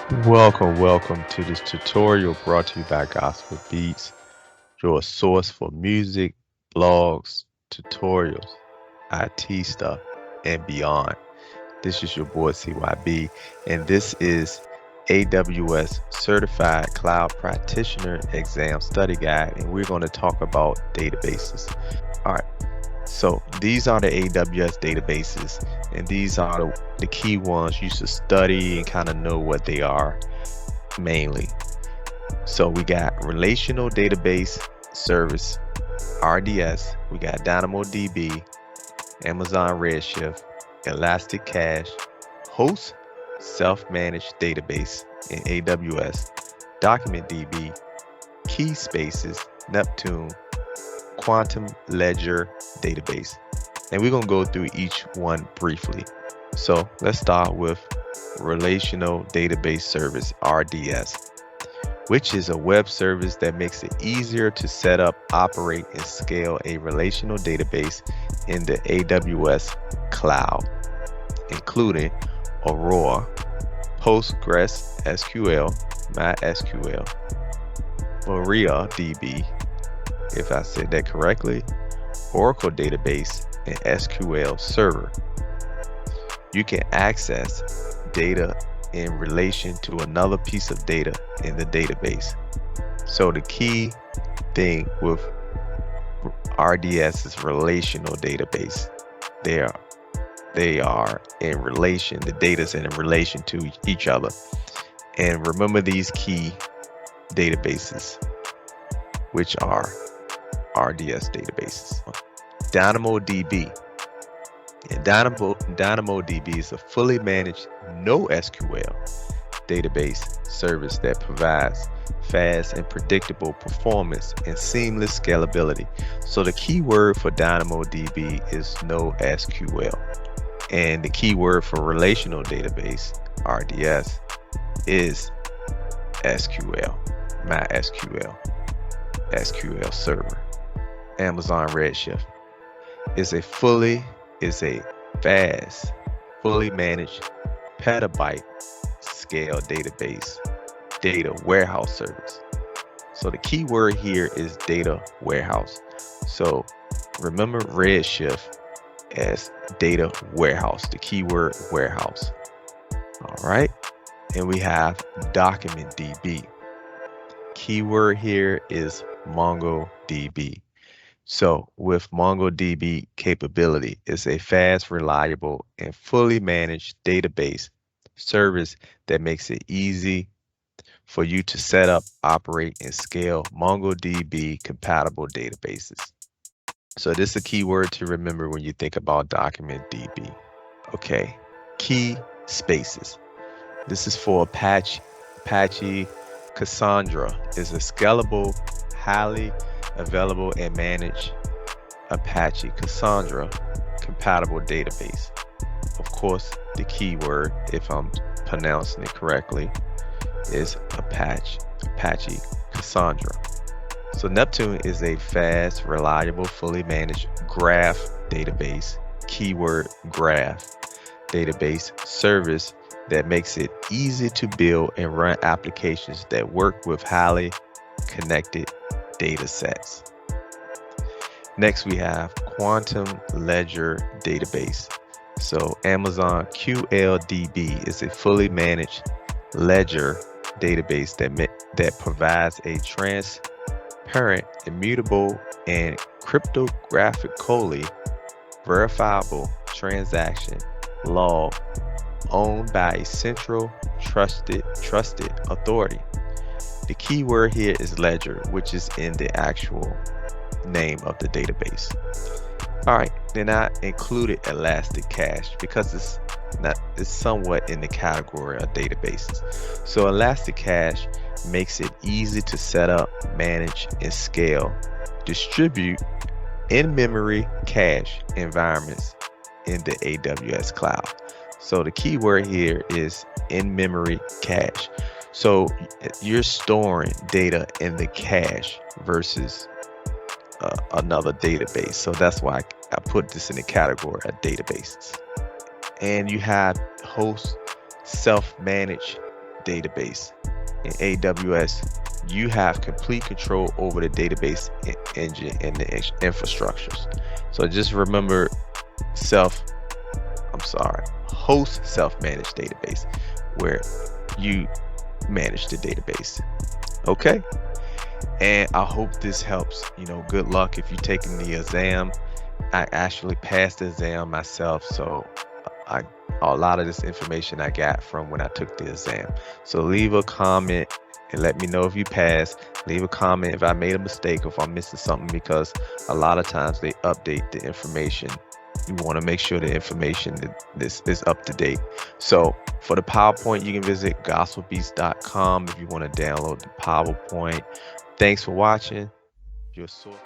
Welcome to this tutorial brought to you by Gospel Beats, your source for music, blogs, tutorials, IT stuff, and beyond. This is your boy CYB, and this is AWS Certified Cloud Practitioner Exam Study Guide, and we're going to talk about databases. All right, so these are the AWS databases, and these are the key ones you should study and kind of know what they are mainly. So we got Relational Database Service, RDS. We got DynamoDB, Amazon Redshift, Elastic Cache, Host Self-Managed Database in AWS, DocumentDB, Key Spaces, Neptune, Quantum Ledger Database. And we're going to go through each one briefly. So let's start with Relational Database Service, RDS, which is a web service that makes it easier to set up, operate, and scale a relational database in the AWS cloud, including Aurora, Postgres SQL, MySQL, MariaDB, if I said that correctly, Oracle Database, and SQL Server. You can access data in relation to another piece of data in the database. So the key thing with RDS is relational database. They are in relation, the data's in relation to each other. And remember these key databases, which are RDS databases. DynamoDB. And DynamoDB is a fully managed NoSQL database service that provides fast and predictable performance and seamless scalability. So the key word for DynamoDB is NoSQL. And the key word for relational database, RDS, is SQL, MySQL, SQL Server. Amazon Redshift is a fast, fully managed petabyte scale database data warehouse service. So the key word here is data warehouse. So remember Redshift as data warehouse, the keyword warehouse. All right. And we have DocumentDB. Keyword here is MongoDB. So with MongoDB capability, it's a fast, reliable, and fully managed database service that makes it easy for you to set up, operate, and scale MongoDB compatible databases. So this is a key word to remember when you think about DocumentDB. Okay, key spaces. This is for Apache. Cassandra is a scalable, highly available and managed Apache Cassandra compatible database. Of course, the keyword, if I'm pronouncing it correctly, is Apache Cassandra. So Neptune is a fast, reliable, fully managed graph database, keyword graph database service that makes it easy to build and run applications that work with highly connected data sets. Next, we have Quantum Ledger Database. So Amazon QLDB is a fully managed ledger database that provides a transparent, immutable, and cryptographically verifiable transaction log owned by a central trusted authority. The key word here is ledger, which is in the actual name of the database. All right, then I included Elastic Cache because it's somewhat in the category of databases. So Elastic Cache makes it easy to set up, manage, and scale, distribute in-memory cache environments in the AWS cloud. So the key word here is in-memory cache. So you're storing data in the cache versus another database. So that's why I put this in the category of databases. And you have host self-managed database. In AWS, you have complete control over the database engine and the infrastructures. So just remember host self-managed database, where you manage the database. Okay? And I hope this helps. Good luck if you're taking the exam. I actually passed the exam myself, so a lot of this information I got from when I took the exam. So leave a comment and let me know if you passed. Leave a comment if I made a mistake, if I'm missing something, because a lot of times they update the information. You want to make sure the information this is up to date. So for the PowerPoint, you can visit gospelbeats.com if you want to download the PowerPoint. Thanks for watching. Your source.